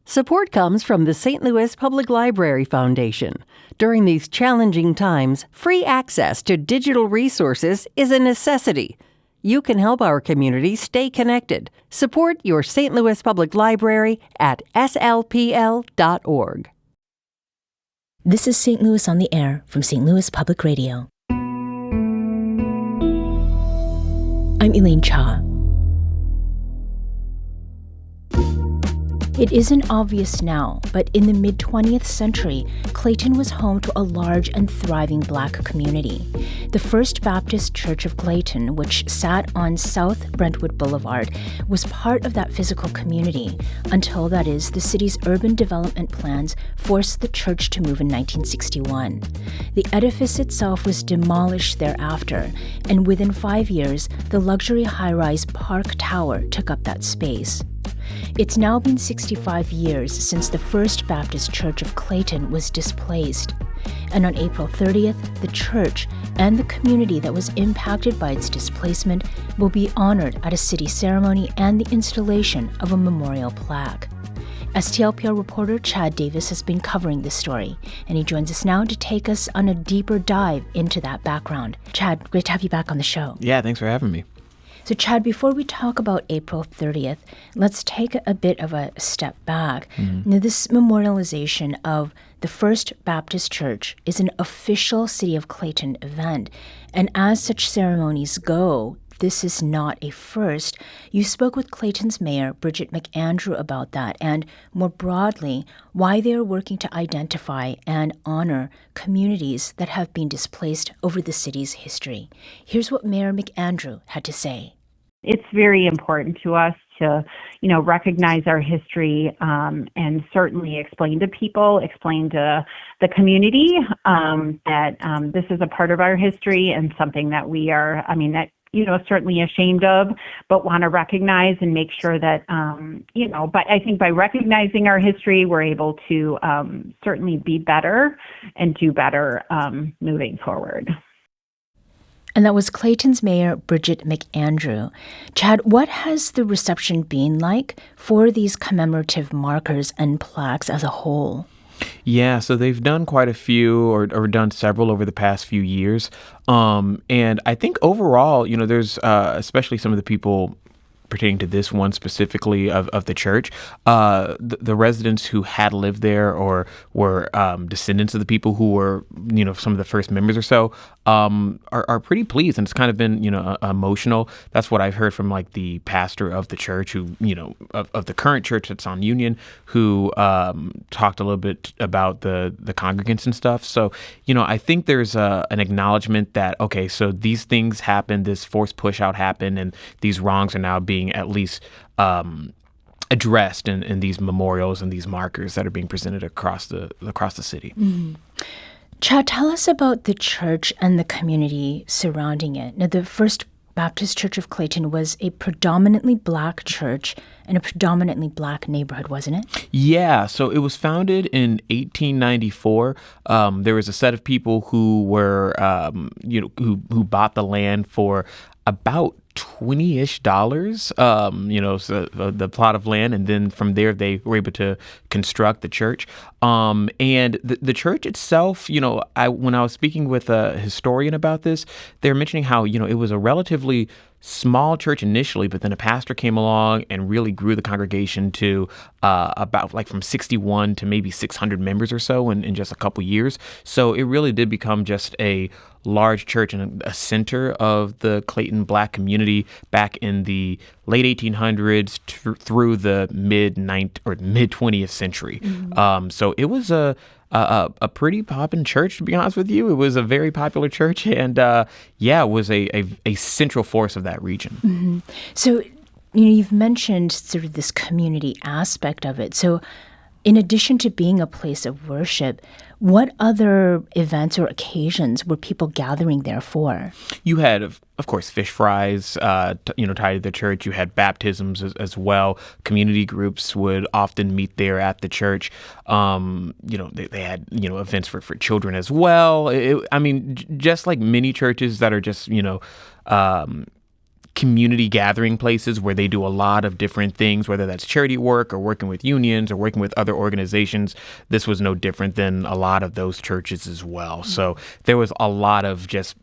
Support comes from the St. Louis Public Library Foundation. During these challenging times, free access to digital resources is a necessity. You can help our community stay connected. Support your St. Louis Public Library at slpl.org. This is St. Louis on the Air from St. Louis Public Radio. I'm Elaine Cha. It isn't obvious now, but in the mid-20th century, Clayton was home to a large and thriving Black community. The First Baptist Church of Clayton, which sat on South Brentwood Boulevard, was part of that physical community until, that is, the city's urban development plans forced the church to move in 1961. The edifice itself was demolished thereafter, and within 5 years, the luxury high-rise Park Tower took up that space. It's now been 65 years since the First Baptist Church of Clayton was displaced. And on April 30th, the church and the community that was impacted by its displacement will be honored at a city ceremony and the installation of a memorial plaque. STLPR reporter Chad Davis has been covering this story, and he joins us now to take us on a deeper dive into that background. Chad, great to have you back on the show. Yeah, thanks for having me. So, Chad, before we talk about April 30th, let's take a bit of a step back. Now, this memorialization of the First Baptist Church is an official City of Clayton event. And as such ceremonies go, this is not a first. You spoke with Clayton's mayor, Bridget McAndrew, about that, and more broadly, why they are working to identify and honor communities that have been displaced over the city's history. Here's what Mayor McAndrew had to say. It's very important to us to, recognize our history and certainly explain to people, explain to the community that this is a part of our history and something that we are, certainly ashamed of, but want to recognize and make sure that, but I think by recognizing our history, we're able to certainly be better and do better moving forward. And that was Clayton's mayor, Bridget McAndrew. Chad, what has the reception been like for these commemorative markers and plaques as a whole? Yeah, so they've done quite a few or done several over the past few years. And I think overall, there's especially some of the people pertaining to this one specifically of the church, the residents who had lived there or were descendants of the people who were, some of the first members or so, are pretty pleased. And it's kind of been, emotional. That's what I've heard from like the pastor of the church who, of the current church that's on Union, who talked a little bit about the congregants and stuff. So, I think there's an acknowledgement that, okay, so these things happened, this forced push out happened, and these wrongs are now being at least addressed in these memorials and these markers that are being presented across the city. Mm-hmm. Chad, tell us about the church and the community surrounding it. Now, the First Baptist Church of Clayton was a predominantly Black church in a predominantly Black neighborhood, wasn't it? Yeah, so it was founded in 1894. There was a set of people who were, who bought the land for about $20-ish, so the plot of land. And then from there, they were able to construct the church. And the church itself, when I was speaking with a historian about this, they're mentioning how, it was a relatively small church initially, but then a pastor came along and really grew the congregation to about like from 61 to maybe 600 members or so in just a couple years. So it really did become just a large church and a center of the Clayton Black community back in the late 1800s through the mid 20th century. Mm-hmm. So it was a pretty poppin' church, to be honest with you. It was a very popular church, and it was a central force of that region. Mm-hmm. So, you've mentioned sort of this community aspect of it. So, in addition to being a place of worship, what other events or occasions were people gathering there for? You had, of course, fish fries, tied to the church. You had baptisms as well. Community groups would often meet there at the church. They had, events for children as well. Just like many churches that are just, community gathering places where they do a lot of different things, whether that's charity work or working with unions or working with other organizations. This was no different than a lot of those churches as well. So there was a lot of just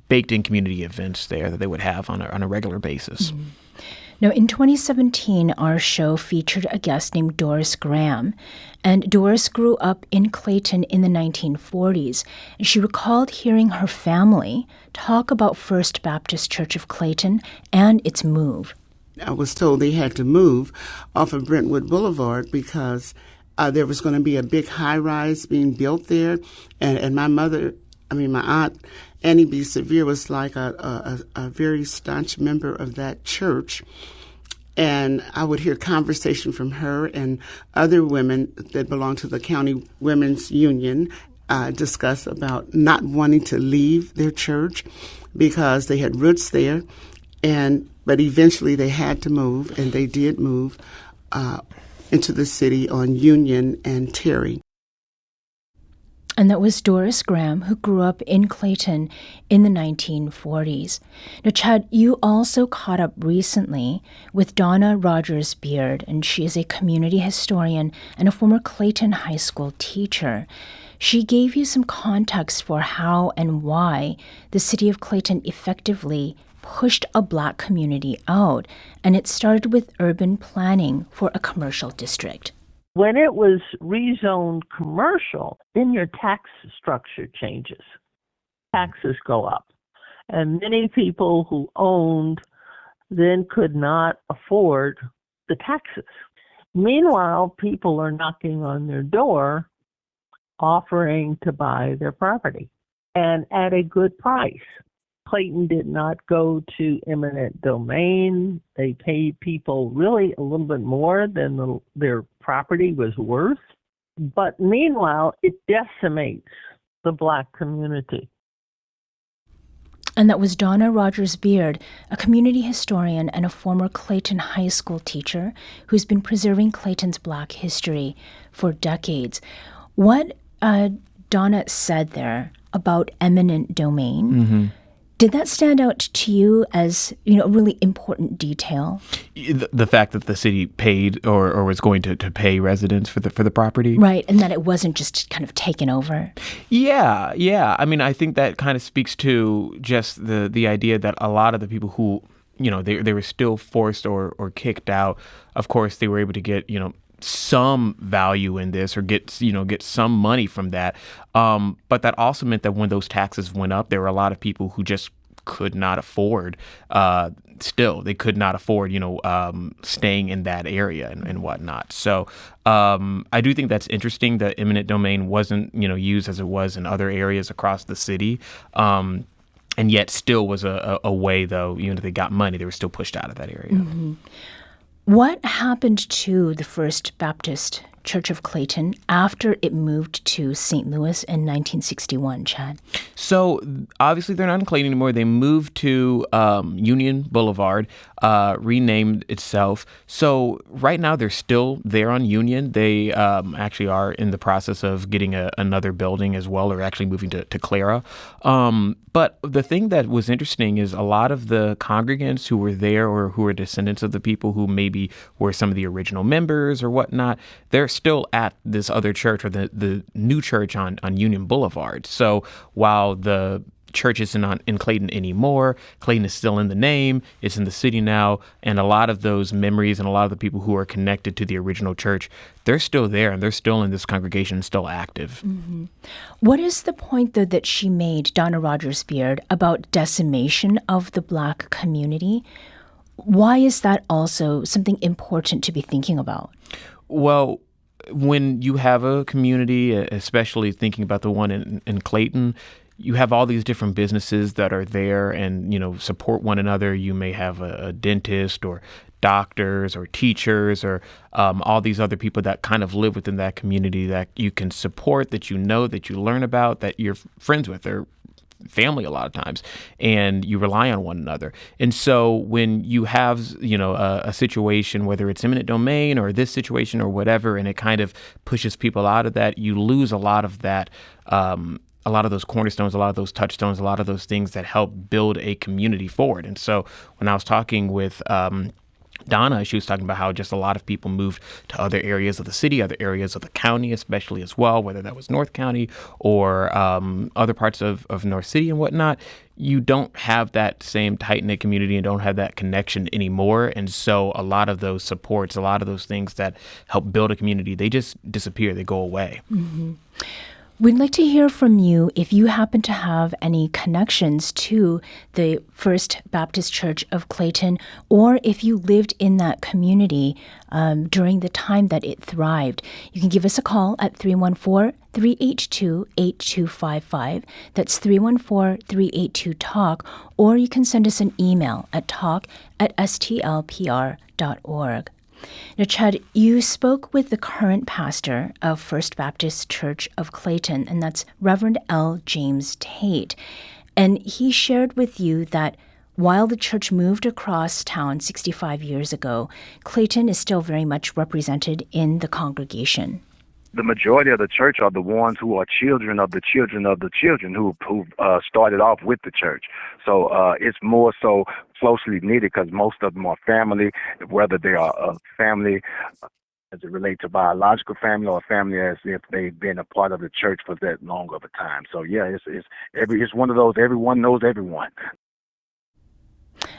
baked in community events there that they would have on a regular basis. Mm-hmm. Now, in 2017, our show featured a guest named Doris Graham. And Doris grew up in Clayton in the 1940s. And she recalled hearing her family talk about First Baptist Church of Clayton and its move. I was told they had to move off of Brentwood Boulevard because there was going to be a big high-rise being built there. And my aunt, Annie B. Sevier, was like a very staunch member of that church. And I would hear conversation from her and other women that belong to the County Women's Union discuss about not wanting to leave their church because they had roots there. But eventually they had to move, and they did move into the city on Union and Terry. And that was Doris Graham, who grew up in Clayton in the 1940s. Now, Chad, you also caught up recently with Donna Rogers Beard, and she is a community historian and a former Clayton High School teacher. She gave you some context for how and why the city of Clayton effectively pushed a Black community out, and it started with urban planning for a commercial district. When it was rezoned commercial, then your tax structure changes. Taxes go up. And many people who owned then could not afford the taxes. Meanwhile, people are knocking on their door offering to buy their property, and at a good price. Clayton did not go to eminent domain. They paid people really a little bit more than their property was worth. But meanwhile, it decimates the Black community. And that was Donna Rogers Beard, a community historian and a former Clayton High School teacher who's been preserving Clayton's Black history for decades. What Donna said there about eminent domain, did that stand out to you as, a really important detail? The fact that the city paid or was going to pay residents for the property? Right, and that it wasn't just kind of taken over? Yeah. I mean, I think that kind of speaks to just the idea that a lot of the people who, they were still forced or kicked out, of course, they were able to get, some value in this or get some money from that. But that also meant that when those taxes went up, there were a lot of people who just could not afford, they could not afford, staying in that area and whatnot. So I do think that's interesting that eminent domain wasn't, used as it was in other areas across the city. And yet still was a way, though, even if they got money, they were still pushed out of that area. Mm-hmm. What happened to the First Baptist Church of Clayton after it moved to St. Louis in 1961, Chad? So obviously they're not in Clayton anymore. They moved to Union Boulevard, renamed itself. So right now they're still there on Union. They actually are in the process of getting another building as well, or actually moving to Clara. But the thing that was interesting is a lot of the congregants who were there or who were descendants of the people who maybe were some of the original members or whatnot, they're still at this other church or the new church on Union Boulevard. So while the church isn't in Clayton anymore, Clayton is still in the name, it's in the city now, and a lot of those memories and a lot of the people who are connected to the original church, they're still there and they're still in this congregation, still active. Mm-hmm. What is the point, though, that she made, Donna Rogers Beard, about decimation of the Black community? Why is that also something important to be thinking about? Well, when you have a community, especially thinking about the one in Clayton, you have all these different businesses that are there and, support one another. You may have a dentist or doctors or teachers or all these other people that kind of live within that community that you can support, that that you learn about, that you're friends with or family a lot of times, and you rely on one another. And so when you have, a situation, whether it's eminent domain or this situation or whatever, and it kind of pushes people out of that, you lose a lot of that a lot of those cornerstones, a lot of those touchstones, a lot of those things that help build a community forward. And so when I was talking with Donna, she was talking about how just a lot of people moved to other areas of the city, other areas of the county, especially as well, whether that was North County or other parts of North City and whatnot. You don't have that same tight-knit community and don't have that connection anymore. And so a lot of those supports, a lot of those things that help build a community, they just disappear. They go away. Mm-hmm. We'd like to hear from you if you happen to have any connections to the First Baptist Church of Clayton, or if you lived in that community during the time that it thrived. You can give us a call at 314-382-8255. That's 314-382-TALK, or you can send us an email at talk@stlpr.org. Now, Chad, you spoke with the current pastor of First Baptist Church of Clayton, and that's Reverend L. James Tate. And he shared with you that while the church moved across town 65 years ago, Clayton is still very much represented in the congregation. The majority of the church are the ones who are children of the children of the children who started off with the church. So it's more so closely knitted because most of them are family, whether they are a family as it relates to biological family or family as if they've been a part of the church for that long of a time. So yeah, it's one of those everyone knows everyone.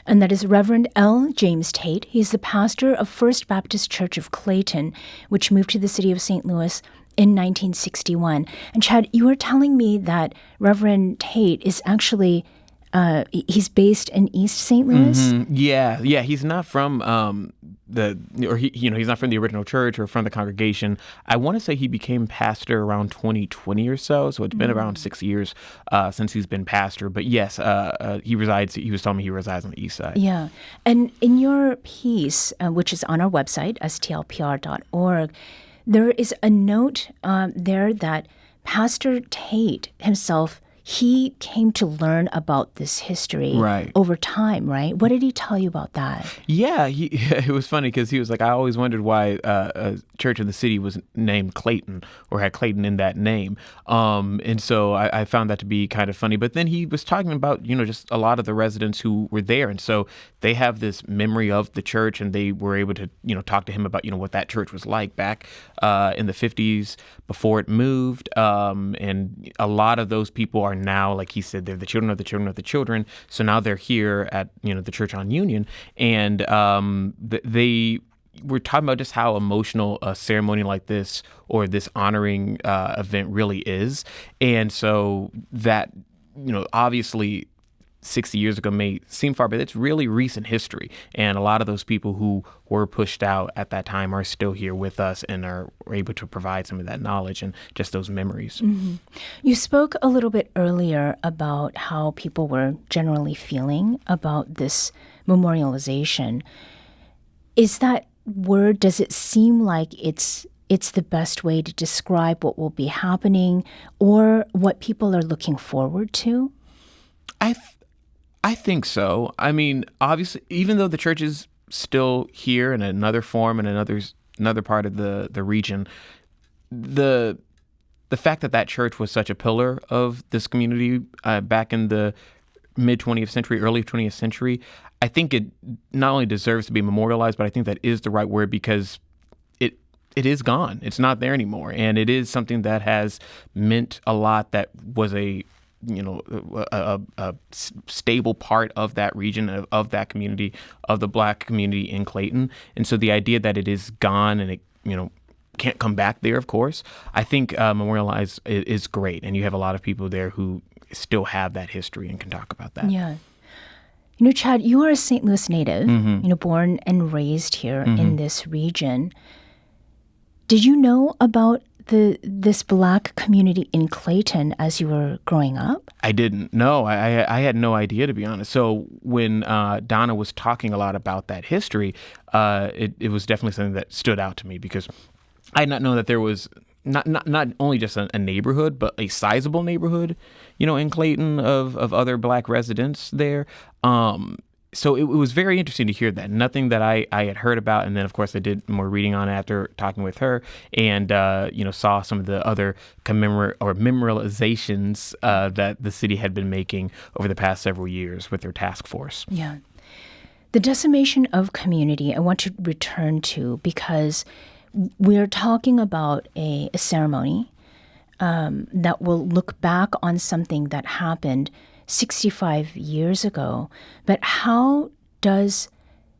And that is Reverend L. James Tate. He's the pastor of First Baptist Church of Clayton, which moved to the city of St. Louis in 1961. And Chad, you were telling me that Reverend Tate is actually, he's based in East St. Louis? Mm-hmm. Yeah. He's not from he's not from the original church or from the congregation. I want to say he became pastor around 2020 or so. So it's been around 6 years since he's been pastor. But yes, he was telling me he resides on the east side. Yeah. And in your piece, which is on our website, STLPR.org, there is a note there that Pastor Tate himself, he came to learn about this history over time, right? What did he tell you about that? Yeah, it was funny because he was like, I always wondered why a church in the city was named Clayton or had Clayton in that name. And so I found that to be kind of funny. But then he was talking about, just a lot of the residents who were there. And so they have this memory of the church, and they were able to, talk to him about, what that church was like back in the 50s before it moved. And a lot of those people are now, like he said, they're the children of the children of the children. So now they're here at, the church on Union. And they were talking about just how emotional a ceremony like this or this honoring event really is. And so that, obviously 60 years ago may seem far, but it's really recent history. And a lot of those people who were pushed out at that time are still here with us and are able to provide some of that knowledge and just those memories. Mm-hmm. You spoke a little bit earlier about how people were generally feeling about this memorialization. Is that word, does it seem like it's the best way to describe what will be happening or what people are looking forward to? I think so. I mean, obviously, even though the church is still here in another form in another part of the region, the fact that church was such a pillar of this community back in the mid 20th century, early 20th century, I think it not only deserves to be memorialized, but I think that is the right word because it is gone. It's not there anymore, and it is something that has meant a lot. That was a stable part of that region, of that community, of the Black community in Clayton. And so the idea that it is gone and it, can't come back there, of course, I think memorialize is great. And you have a lot of people there who still have that history and can talk about that. Yeah. Chad, you are a St. Louis native, born and raised here in this region. Did you know about this Black community in Clayton as you were growing up? I didn't. No, I had no idea, to be honest. So when Donna was talking a lot about that history, it was definitely something that stood out to me because I had not known that there was not only just a neighborhood, but a sizable neighborhood, in Clayton of other Black residents there. so it was very interesting to hear that. Nothing that I had heard about. And then, of course, I did more reading on it after talking with her and, saw some of the other memorializations that the city had been making over the past several years with their task force. Yeah. The decimation of community, I want to return to because we're talking about a ceremony that will look back on something that happened 65 years ago. But how does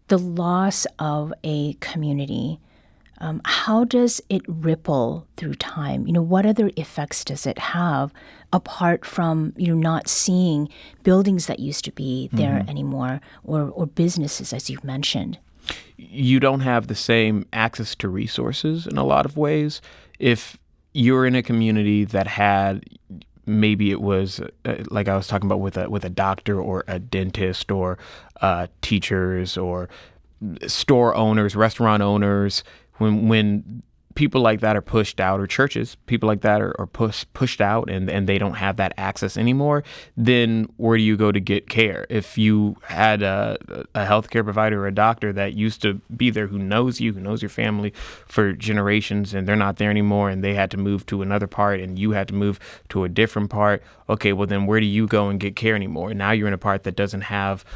the loss of a community, how does it ripple through time? What other effects does it have apart from, not seeing buildings that used to be there anymore or businesses, as you've mentioned? You don't have the same access to resources in a lot of ways. If you're in a community that had, maybe it was like I was talking about with a doctor or a dentist or teachers or store owners, restaurant owners, when people like that are pushed out, or churches, people like that are pushed out and they don't have that access anymore, then where do you go to get care? If you had a healthcare provider or a doctor that used to be there, who knows you, who knows your family for generations, and they're not there anymore, and they had to move to another part and you had to move to a different part, okay, well then where do you go and get care anymore? Now you're in a part that doesn't have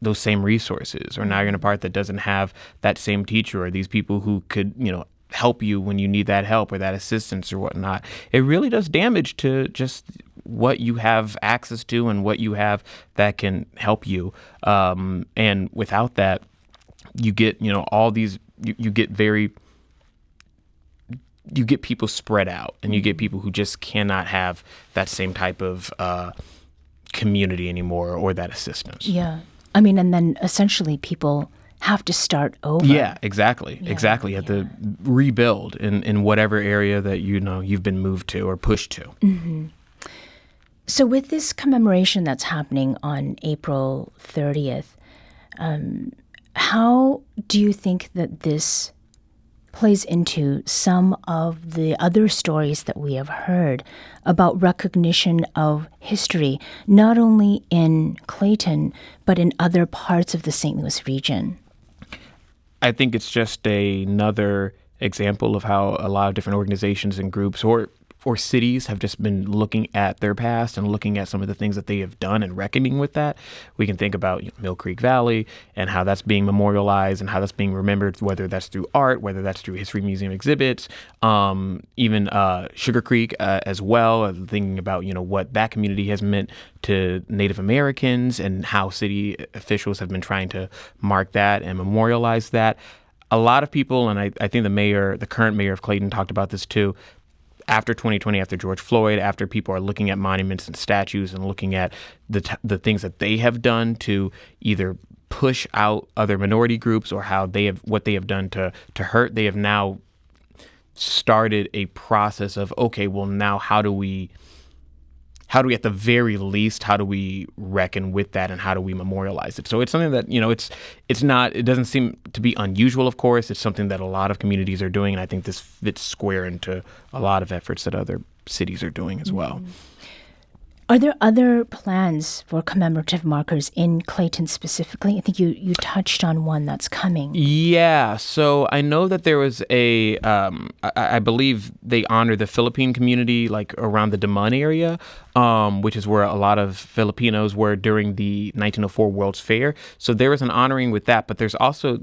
those same resources, or now you're in a part that doesn't have that same teacher or these people who could, help you when you need that help or that assistance or whatnot. It really does damage to just what you have access to and what you have that can help you. And without that, you get, all these, you get people spread out, and you get people who just cannot have that same type of community anymore or that assistance. Yeah. I mean, and then essentially people have to start over. Yeah, exactly. You have to rebuild in whatever area that you've been moved to or pushed to. Mm-hmm. So with this commemoration that's happening on April 30th, how do you think that this plays into some of the other stories that we have heard about recognition of history, not only in Clayton, but in other parts of the St. Louis region? I think it's just another example of how a lot of different organizations and groups or cities have just been looking at their past and looking at some of the things that they have done and reckoning with that. We can think about Mill Creek Valley and how that's being memorialized and how that's being remembered, whether that's through art, whether that's through history museum exhibits, even Sugar Creek as well, thinking about, what that community has meant to Native Americans and how city officials have been trying to mark that and memorialize that. A lot of people, and I think the current mayor of Clayton talked about this too, after 2020, after George Floyd, after people are looking at monuments and statues and looking at the things that they have done to either push out other minority groups or what they have done to hurt, they have now started a process of, okay, well now how do we at the very least, how do we reckon with that and how do we memorialize it? So it's something that, it doesn't seem to be unusual, of course. It's something that a lot of communities are doing. And I think this fits square into a lot of efforts that other cities are doing as well. Are there other plans for commemorative markers in Clayton specifically? I think you touched on one that's coming. Yeah, so I know that there was I believe they honor the Philippine community like around the Daman area, which is where a lot of Filipinos were during the 1904 World's Fair. So there is an honoring with that, but there's also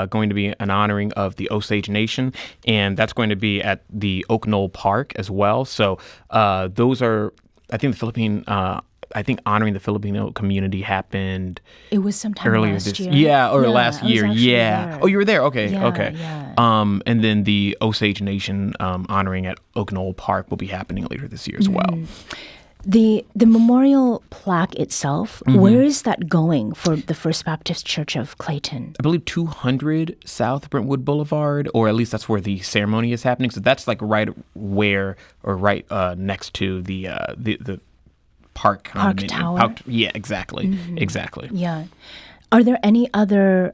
going to be an honoring of the Osage Nation, and that's going to be at the Oak Knoll Park as well. So those are... I think honoring the Filipino community happened. It was sometime earlier last year. Yeah, last year. Yeah. There. Oh, you were there. Okay. Yeah, okay. Yeah. And then the Osage Nation honoring at Oak Knoll Park will be happening later this year as well. The memorial plaque itself, where is that going for the First Baptist Church of Clayton? I believe 200 South Brentwood Boulevard, or at least that's where the ceremony is happening. So that's like right next to the park tower. Yeah, exactly, exactly. Yeah. Are there any other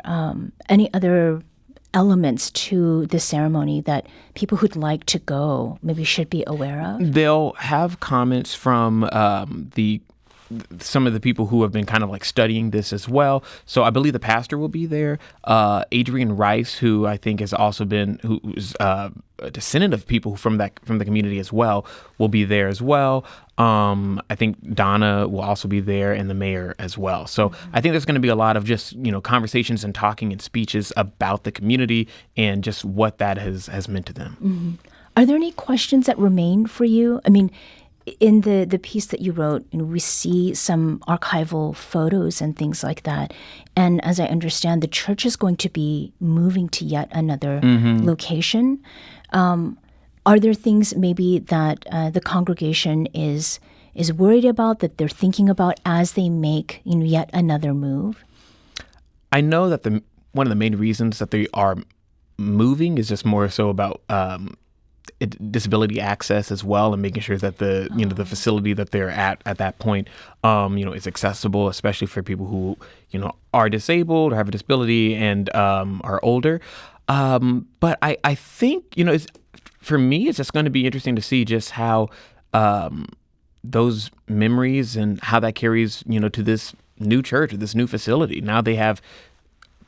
elements to the ceremony that people who'd like to go maybe should be aware of? They'll have comments from the some of the people who have been kind of like studying this as well. So I believe the pastor will be there. Adrian Rice, who I think has also been, who's a descendant of people from the community as well, will be there as well. I think Donna will also be there, and the mayor as well. So I think there's going to be a lot of just, conversations and talking and speeches about the community and just what that has meant to them. Mm-hmm. Are there any questions that remain for you? I mean, in the piece that you wrote, we see some archival photos and things like that. And as I understand, the church is going to be moving to yet another location. Are there things maybe that the congregation is worried about, that they're thinking about as they make yet another move? I know that one of the main reasons that they are moving is just more so about disability access as well, and making sure that the facility that they're at that point is accessible, especially for people who are disabled or have a disability and are older. But I think for me, it's just going to be interesting to see just how those memories and how that carries to this new church or this new facility. Now they have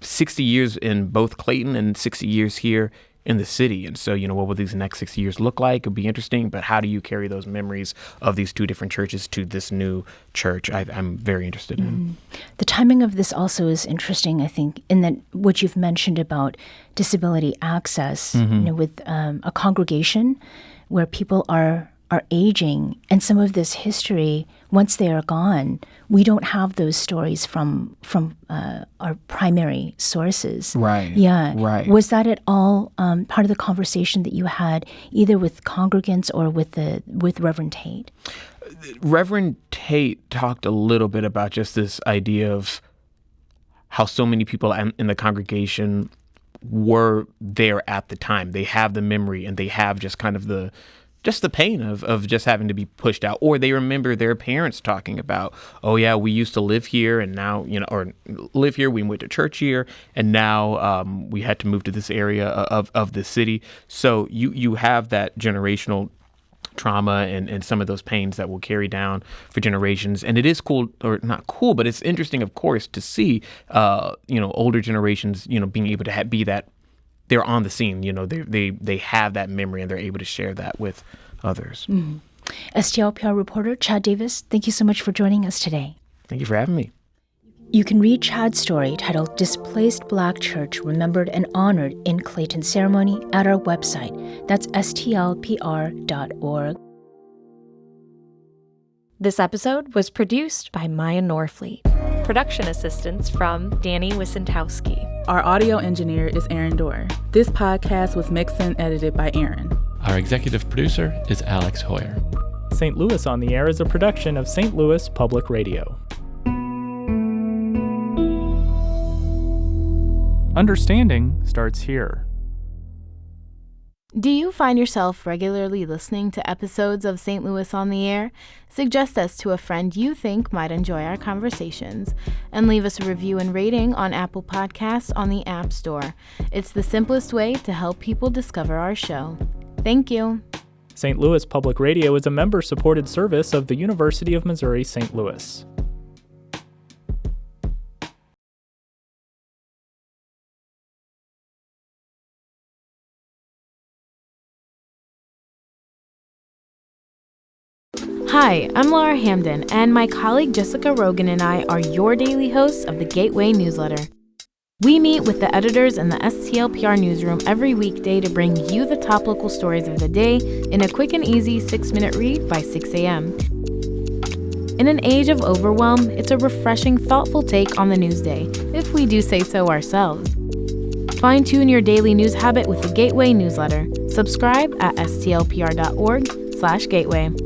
60 years in both Clayton and 60 years here in the city. And so, what will these next 60 years look like? It'll be interesting, but how do you carry those memories of these two different churches to this new church? I'm very interested in. The timing of this also is interesting, I think, in that what you've mentioned about disability access, with a congregation where people are aging, and some of this history, once they are gone, we don't have those stories from our primary sources. Right. Yeah. Right. Was that at all part of the conversation that you had, either with congregants or with Reverend Tate? Reverend Tate talked a little bit about just this idea of how so many people in the congregation were there at the time. They have the memory, and they have just kind of the pain of just having to be pushed out, or they remember their parents talking about, oh yeah, we used to live here, and now, or live here, we went to church here, and now we had to move to this area of the city. So you have that generational trauma and some of those pains that will carry down for generations. And it is cool, or not cool, but it's interesting, of course, to see, older generations, being able to be that. They're on the scene, they have that memory, and they're able to share that with others. STLPR reporter Chad Davis, thank you so much for joining us today. Thank you for having me. You can read Chad's story titled Displaced Black Church Remembered and Honored in Clayton Ceremony at our website. That's STLPR.org. This episode was produced by Maya Norfleet. Production assistance from Danny Wissentowski. Our audio engineer is Aaron Dorr. This podcast was mixed and edited by Aaron. Our executive producer is Alex Hoyer. St. Louis on the Air is a production of St. Louis Public Radio. Understanding starts here. Do you find yourself regularly listening to episodes of St. Louis on the Air? Suggest us to a friend you think might enjoy our conversations, and leave us a review and rating on Apple Podcasts on the App Store. It's the simplest way to help people discover our show. Thank you. St. Louis Public Radio is a member-supported service of the University of Missouri St. Louis. Hi, I'm Laura Hamden, and my colleague Jessica Rogan and I are your daily hosts of the Gateway newsletter. We meet with the editors in the STLPR newsroom every weekday to bring you the top local stories of the day in a quick and easy 6-minute read by 6 a.m. In an age of overwhelm, it's a refreshing, thoughtful take on the news day, if we do say so ourselves. Fine-tune your daily news habit with the Gateway newsletter. Subscribe at stlpr.org/gateway.